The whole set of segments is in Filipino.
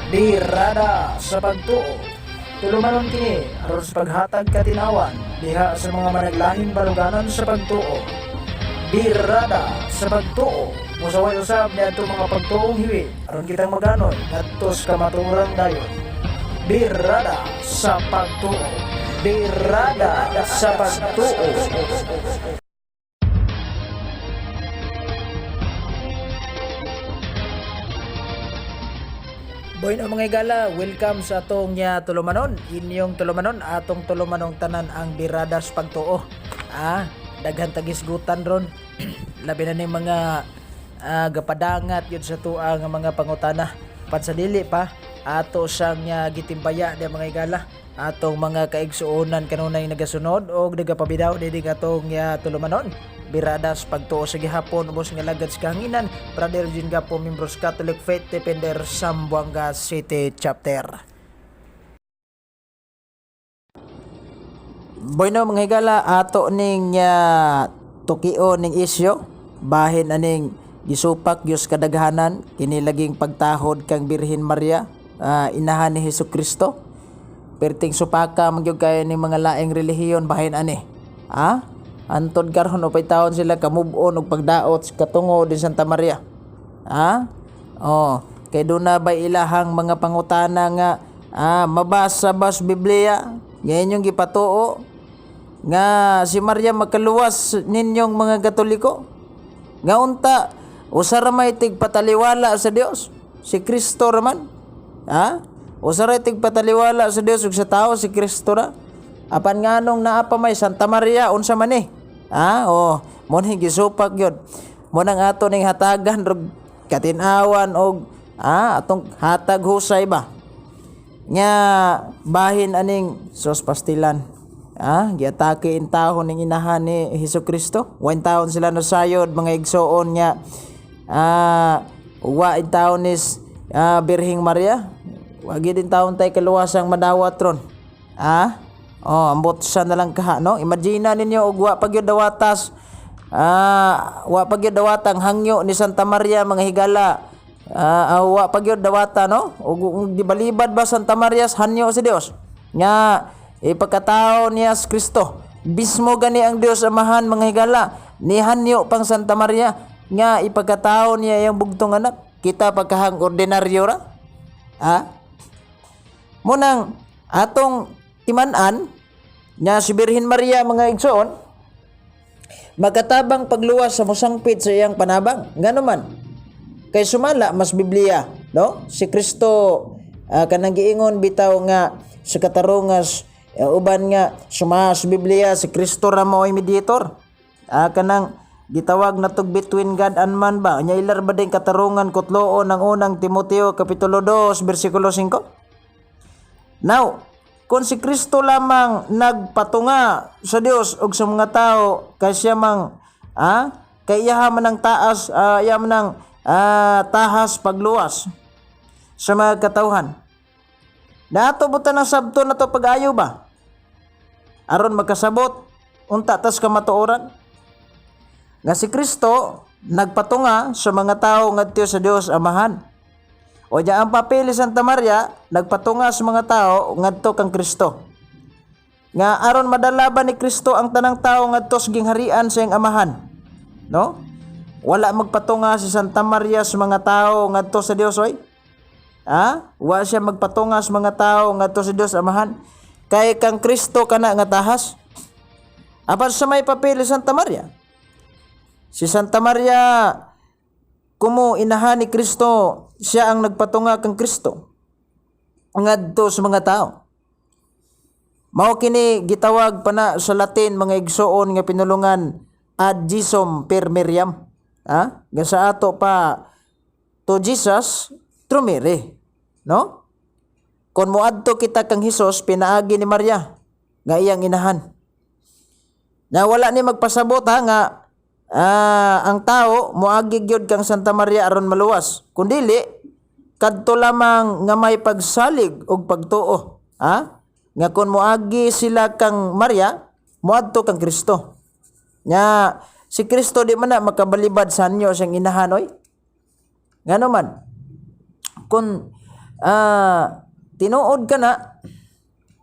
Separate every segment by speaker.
Speaker 1: Birada sa pagtuo. Tulumanon kini aron sa paghatag katinawan diha sa mga managlahing baluganan sa pagtuo. Birada sa pagtuo. Musaway usab niadto mga pagtuong hiwi aron kitang maganoy ngadto sa kamaturang dayon. Birada sa pagtuo. Birada sa pagtuo. Boy na mga igala, welcome sa atong tulumanon. Inyong tulumanon, atong tulumanong tanan ang biradas pagtuo. Daghan tagisgutan ron. Labi na ni mga gapadangat yun sa tuwa nga mga pangutana. Pansadili pa, ato siyang gitimbaya di mga igala. Atong mga kaigsuonan kanunay nagasunod o nagapabidaw di atong tulumanon. Biradas pagtuo sa gihapon ubos nga lagad sa kahanginan. Brother Jin Gapo, membros Catholic Faith Defender Zamboanga City Chapter. Bueno mga higala, ato ning tukio ning isyo bahin aning gisupak Dios kadaghanan kini laging pagtahod kang Birhen Maria, inahan ni Hesukristo. Perting supaka magyug kayo ning mga laing relihiyon bahin ani. Antod karon upay taon sila kamove-on og pagdaot sa katungo din Santa Maria. Kay doon na ba ilahang mga pangutana nga mabasa bas Biblia ngayon yung gipatuo nga si Maria makaluwas ninyong mga Katoliko. Nga unta usara may tigpataliwala sa Dios si Kristo raman. Usara tigpataliwala sa Dios ug sa tao si Kristo ra. Apan nganong naa pa may Santa Maria unsa man ni? Mo ni gisupak gyud. Mo nang ato ning hatagan rog katinawan og atong hatag husay ba. Nya bahin aning sos pastilan. Giatake in taon ning inahan ni Hesukristo. Wan taon sila nasayod mga igsoon nya wa in taon is Birheng Maria. Wagi din taon tay kaluwasang madawat ron. Ambot siya na lang kaha, no? Imagine ninyo og wa pagyud dawatas wa pagyud dawatang hangyo ni Santa Maria mga higala. Wa pagyud dawata, no? Og dibalibad ba Santa Maria hanyo si Dios. Nga ipagkatao niya sa Kristo. Bismo gani ang Dios Amahan mga higala. Ni hanyo pang Santa Maria nga ipagkatao niya yang bugtong anak. Kita pagkahang ordinaryo ra. Munang atong timan-an nya si Birhen Maria mga igsoon magatabang pagluwas sa mosangpit sa iyang panabang ngano man kay sumala mas Biblia, no? Si Kristo kanang giingon bitaw nga sa katarungas uban nga sumas Biblia si Kristo ra mo'y mediator. Kanang gitawag natog between God and man ba nya ilar ba din katarungan kutloon ng unang Timoteo kapitulo 2 bersikulo 5. Now kung si Kristo lamang nagpatunga sa Dios ug sa mga tao kay siya mang kay iya man ang taas iya man ang tahas pagluwas sa mga katawhan. Nato butan ang sabto na to pag-ayo ba? Aron magkasabot unta tas kamatuoran nga si Kristo nagpatunga sa mga tao ngadto sa Dios Amahan. O diya ang papel ni Santa Maria nagpatunga sa mga tao ngadto kang Kristo. Nga aron madalaban ni Kristo ang tanang tao ngadto sa gingharian sa iyang Amahan. No? Wala magpatunga si Santa Maria sa mga tao ngadto sa Dios oy. Wa siya magpatunga sa mga tao ngadto sa Dios Amahan. Kay kang Kristo kana nga tahas. Apan sa may papel ni Santa Maria. Si Santa Maria kumo inahan ni Kristo, siya ang nagpatunga kang Kristo ngadto sa mga tao. Mao kini gitawag pa na sa Latin mga igsoon nga pinulungan ad Jesum per Miriam. Nga sa ato pa to Jesus through Mary, no? Kung moadto kita kang Hesus pinaagi ni Maria nga iyang inahan. Na wala ni magpasabot nga ang tao moagi gyud kang Santa Maria aron maluwas kundili kadto lamang nga may pagsalig og pagtuo nga kun moagi sila kang Maria moadto kang Kristo nya si Kristo di man na makabalibad sa anyo siyang inahan oy ngano man kun tinuod ka na,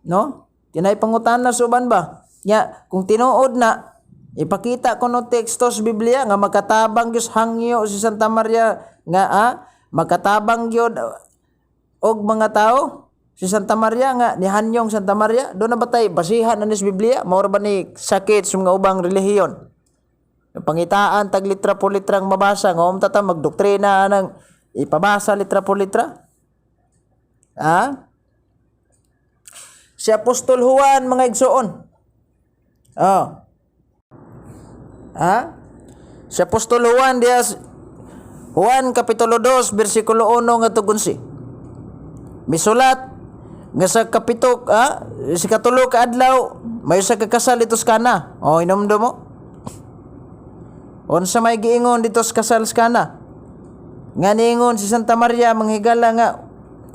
Speaker 1: no? Tinay pangutana sa uban ba? Nya, kung tinuod na, ipakita ko no teksto sa Biblia nga makatabang gyud hangyo si Santa Maria nga makatabang gyud og mga tao si Santa Maria nga ni hanyong Santa Maria. Do na batay basihan ani sa Biblia, mao ra ba ni sakit sa mga ubang relihiyon? Pangitaan tag litra po litrang mabasa nga tata magdoktrina nang ipabasa litra po litra. Si Apostol Juan mga igsoon. Si Apostol Juan dias Juan kapitulo 2 bersikulo 1 ngadto 11. Misulat nga sa si katulo ka adlaw may usa ka kasal dito sa Kana. Inomdo mo. Unsa may giingon dito sa kasal sa Kana? Nga niingon si Santa Maria manghigala nga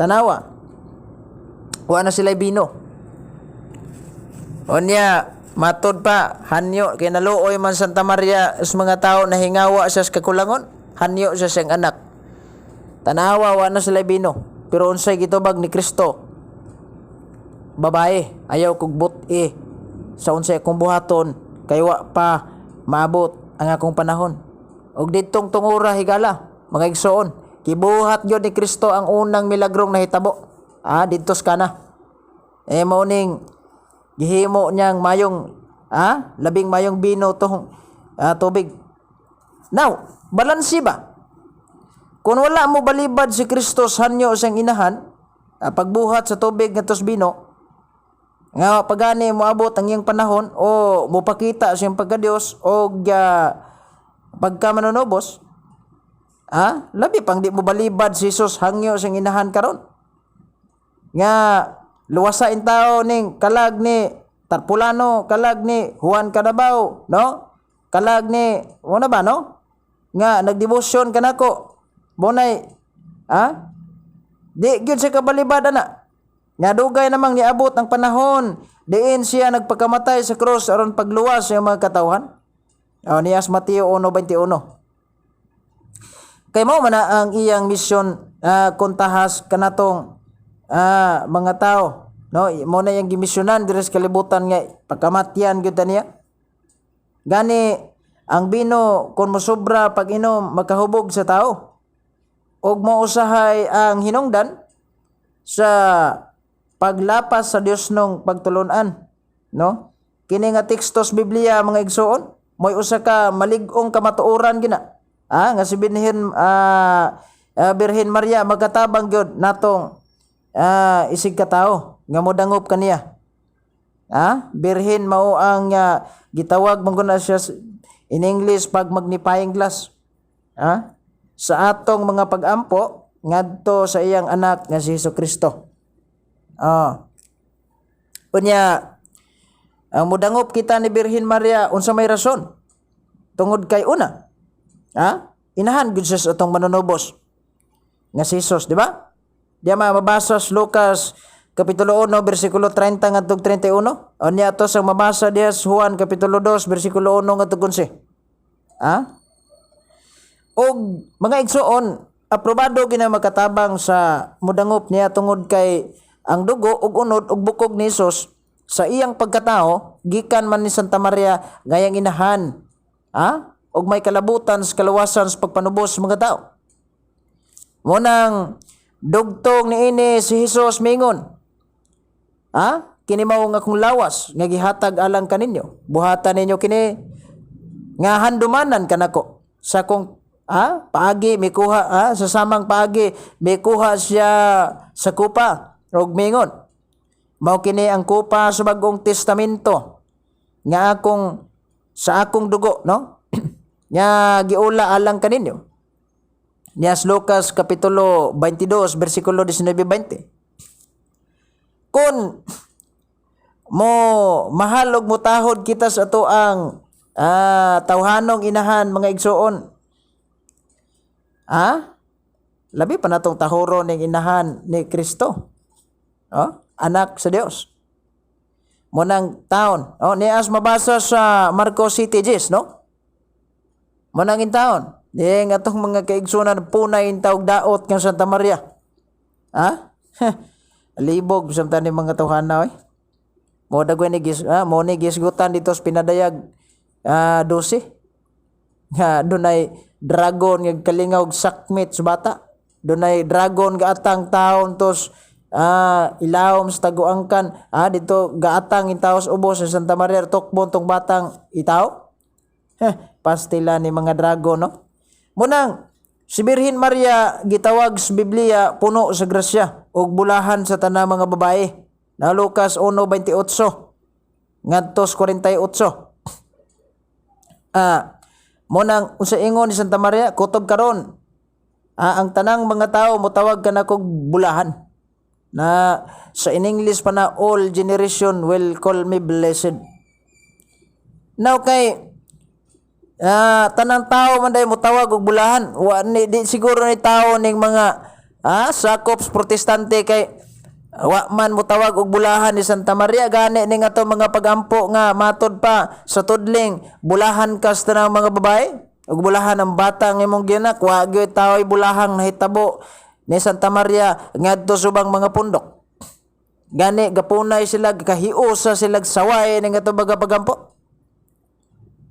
Speaker 1: tanawa. Wa na sila bino. Onya matod pa hanyo kay naluoy man Santa Maria sa mga tao na hingawa siya sa kakulangon. Hanyo siya siyang anak. Tanawa wa na sila bino. Pero unsay gitubag ni Kristo? Babae, ayaw kog buti sa unsay akong buhaton kay wa pa maabot ang akong panahon. Og didtong tungura higala, mga igsoon, kibuhat gyud ni Kristo ang unang milagrong nahitabo. Didto sa Kana. Mao ning gihimo niyang mayong labing mayong bino tong tubig. Now, balansi ba? Kung wala mo balibad si Kristo sa hanyo siyang inahan, pagbuhat sa tubig nga tos bino, nga pagani mo abot ang iyang panahon o mupakita siyang pagka-Dios o pagka manunubos, labi pang di mo balibad si Jesus hangyo siyang inahan karon. Nga luwasa in tao ning kalag ni Tarpulano, kalag ni Juan Carabaw, no? Kalag ni wala ba no? Nga nagdebosyon kanako. Bonay di gyud siya kabalibad ana. Nga dugay namang niabot ang panahon diin siya nagpakamatay sa krus aron pagluwas sa mga katawhan. Ni Mateo 1:21. Kay mao man ang iyang misyon kuntahas kanatong mga tao, no? Mo na yang gimisyonan diri sa kalibutan nga pagkamatyan gyud niya. Gani ang bino kun mosobra pag inom makahubog sa tao. Og mausahay ang hinungdan sa paglapas sa Dios nung pagtulunan, no? Kini nga teksto sa Biblia mga igsoon, moy usa ka malig-ong kamatuoran gina. Nga si Birhen Maria magatabang gyud natong isig ka tao nga modangop kaniya. Birhen mao ang gitawag man guna siya in English pag magnifying glass. Sa atong mga pag-ampo ngadto sa iyang anak nga si Hesukristo. Unya ang modangop kita ni Birhen Maria unsa may rason? Tungod kay una, inahan gud siya sa atong manunubos nga si Jesus, di ba? Diya mabasa sa Lucas kapitulo 1 bersikulo 30 ngadto 31. Unya to sa mabasa diya sa Juan kapitulo 2 bersikulo 1 ngadto 11. Og mga igsoon, aprobado gina makatabang sa mudangop niya tungod kay ang dugo ug unod ug bukog ni Jesus sa iyang pagkatao gikan man ni Santa Maria ngayang inahan. Og may kalabutan sa kaluwasan sa pagpanubos sa mga tao. Munang dugtong niini si Jesus mingon. Kini mao nga akong lawas nga gihatag alang kaninyo. Buhatan ninyo kini nga handumanan kanako sa kong paagi may kuha sa samang paagi may kuha siya sa kupa og mingon mao kini ang kupa sa Bagong Testamento nga sa akong dugo, no? Nga giula alang kaninyo. Niya Lucas kapitulo 22 bersikulo 19-20. Kun mo mahal og mutahod kita sa ato ang tawhanong inahan mga igsoon, labi pa natong tahoron ng inahan ni Kristo. Anak sa Dios. Munang taon. Nias mabasa sa Marcos City, no? Munang taon. Di nga itong mga kaigsunan punay tawag daot ng Santa Maria. Libog samtang ni mga tawhana oy. Mo dagway ni mo ni gisgutan dito sa pinadayag 12. Nga dunay dragon nga kalingaw og sakmit sa bata. Dunay dragon gaatang taon tos ilawom sa taguangkan dito gaatang intaos ubos sa Santa Maria tukbon tong batang itaw. Pastila ni mga dragon no. Munang si Birhen Maria gitawag sa Biblia puno sa grasya ug bulahan sa tanang mga babae. Na Lucas 1:28 ngadto 48. Munang unsa ingon ni Santa Maria kutob karon ang tanang mga tao motawag kana kog bulahan. Na sa in English pa na all generation will call me blessed. Now kay tanang tao man day motawag og bulahan, wa ni di siguro ni tao ning mga sakops protestante kay wa man motawag og bulahan ni Santa Maria gani ning ato mga pagampo nga matod pa sa tudling bulahan kas tanang mga babae ug bulahan ang bata nga imong ginak wa gyud tao'y bulahang nahitabo ni Santa Maria ngadto subang mga pundok. Gani gapunay sila kahiusa sila saway ning ato mga pagampo.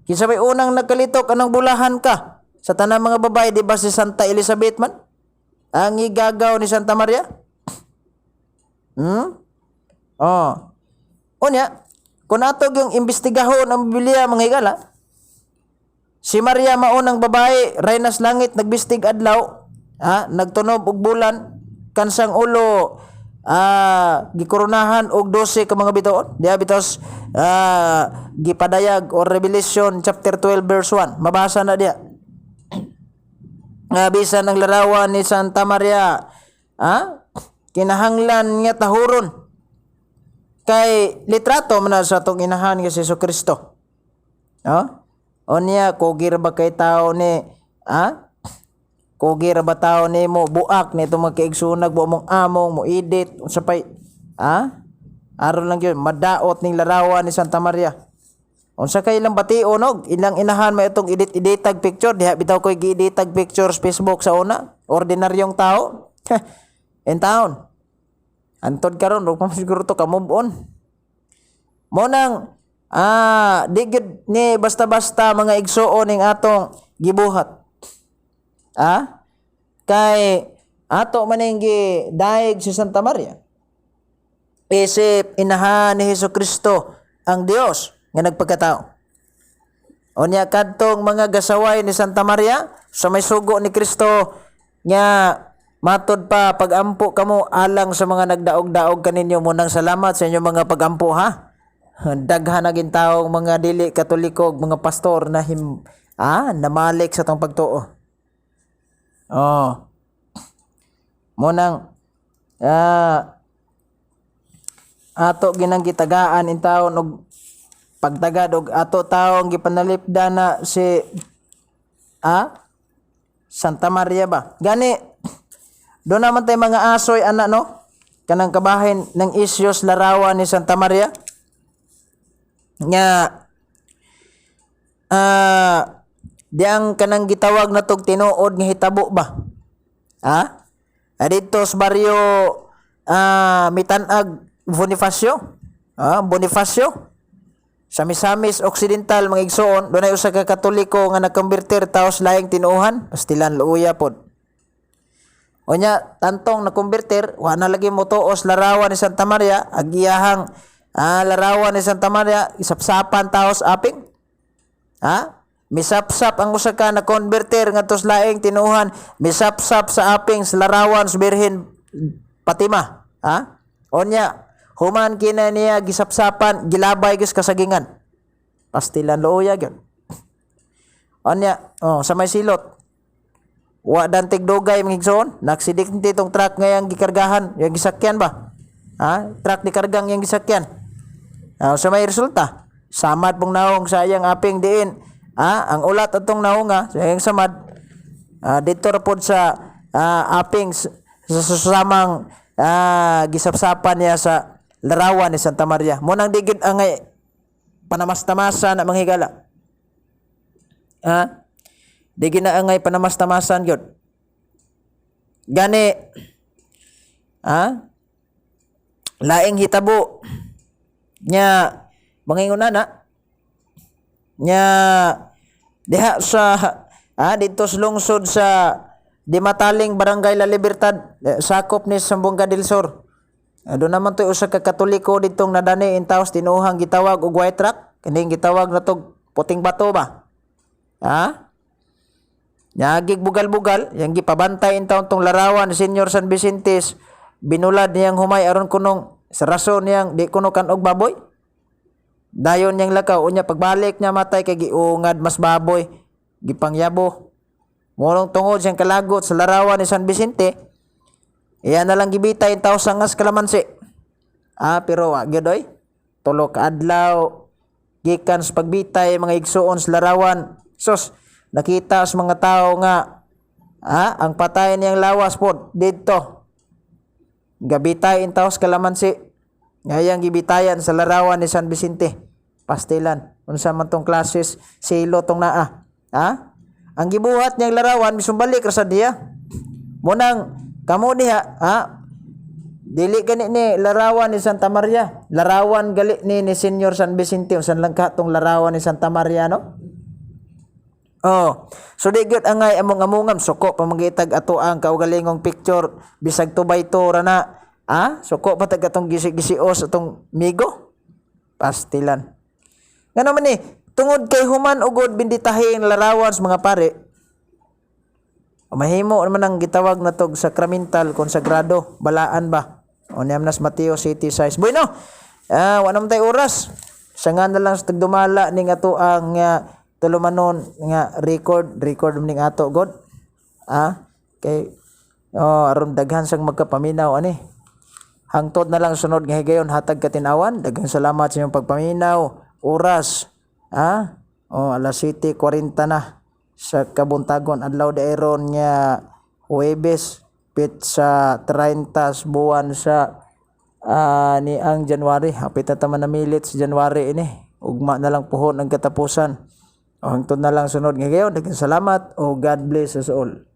Speaker 1: Kinsa may unang nagkalitok anong bulahan ka sa tanang mga babae di ba si Santa Elizabeth man ang igagaw ni Santa Maria? Unya kung atog yung imbestigahon ang Biblia mga higala, si Maria maunang babae raynas langit nagbistig adlaw nagtunob og bulan kansang ulo gikoronahan og 12 ka mga bituon diha bitos gipadayag or Revelation chapter 12 verse 1 mabasa na diha nga bisan ng larawan ni Santa Maria kinahanglan nga tahuron kay litrato man sa atong inahan nga si Jesucristo. Onya kogir ba kay tao ni kogir ba tao ni mo buak nito magkaigsunag mo mong among mo edit unsa pay aron lang gyud madaot ning larawan ni Santa Maria. Unsa kay ilang bation og ilang inahan mo itong editag picture diha bitaw koy gi-editag picture sa Facebook sa una ordinaryong tao. En taon antod karon ug siguro to ka move on mo nang di gid ni basta-basta mga igsuon ning atong gibuhat kay ato maning gidaig si Santa Maria isip inahan ni Jesucristo ang Dios nga nagpagkatao. Unya kadtong mga gasaway ni Santa Maria sa may sugo ni Kristo nga matod pa pagampo kamo alang sa mga nagdaog-daog kaninyo munang salamat sa inyong mga pagampo daghan na gintaong mga dili katoliko mga pastor na namalik sa tong pagtuo. Munang ato ginang gitagaan in taon og pagtagad og ato taong gipanalipdan na si Santa Maria ba gani do naman tay mga asoy ana no kanang kabahin ng isyos larawan ni Santa Maria nga diang kanang gitawag na tog tinuod nga hitabo ba adito sa baryo Mitanag Bonifacio sa Misamis Occidental mga igsoon dunay usa ka Katoliko nga nagkonbertir taos laing tinuohan pastilan luya pod. Onya tantong nakonbertir wa na lagi mo tuos larawan ni Santa Maria agiyahang larawan ni Santa Maria isapsapan taos aping misapsap ang usa ka nakonbertir ngadto sa laing tinuohan misapsap sa aping sa larawan sa Birhen Fatima onya human kina niya gisapsapan gilabay gis kasagingan pastilan luya gyud. Onya sa may silot wa dantig dugay mangigsoon naksidente tong truck ngayang gikargahan yung gisakyan ba truck ni kargang yung gisakyan sa may resulta samad pong naong sayang aping diin ang ulat atong naunga sayang samad dito ra pod sa aping sa susamang gisapsapan niya sa larawan ni Santa Maria mo nang digid angay panamastamasa na manghigala di ginaangay panamastamasan yun gani laing hitabo nya mangingon na nya diha sa dito sa lungsod sa Dimataling Barangay La Libertad, sakop ni Sambonga del Sur. Doon naman to usa ka Katoliko ditong nadani in taos tinuhang gitawag og white rock, kining gitawag na tog puting bato ba. Nyagig bugal-bugal, yang gipabantay in taon tong larawan ni Senyor San Vicentes, binulad niyang humay aron kunong sa rason niyang di kuno kan og baboy. Dayon niyang lakaw unya pagbalik niya matay kay giungad mas baboy, gipangyabo. Mulong tungod siyang kalagot sa larawan ni San Vicente, iya na lang gibitay in taos sangas kalamansi. Pero wa gyud oy. Tulo ka adlaw gikan sa pagbitay mga igsuon sa larawan. Sus, nakita sa mga tao nga ang patay niyang lawas pod didto. Gabitay in taos kalamansi. Ngayang gibitayan sa larawan ni San Vicente. Pastilan. Unsa man tong klases silo tong naa. Ang gibuhat niyang larawan misumbalik ra sa diya. Munang kamo diha, dili gani ni larawan ni Santa Maria. Larawan gali ni Senyor San Vicente. Usan lang ka tong larawan ni Santa Maria, no? So di gyud angay among-amungam suko pamangitag ato ang kaugalingong picture bisag tubay to ra na. Suko patag atong gisi-gisios atong migo. Pastilan. Ngano man ni tungod kay human ugod binditahin larawan sa mga pare. Mahimo naman ang gitawag na tog sakramental konsagrado, balaan ba? O niyam nas Mateo City size. Bueno, wa naman tay oras. Sangan na lang sa tagdumala ning ato ang tulumanon nga record ning ato god. Kay aron daghan sang magkapaminaw ani. Hangtod na lang sunod nga higayon hatag katinawan. Daghang salamat sa inyong pagpaminaw. Oras. Alas 7:40 na sa kabuntagon adlaw daeron nga Huwebes pit sa 30 buwan sa ni ang January. Hapit na taman na milit sa January ini. Ugma na lang puhon ang katapusan. Hangtod na lang sunod nga gayon. Daghang salamat o God bless us all.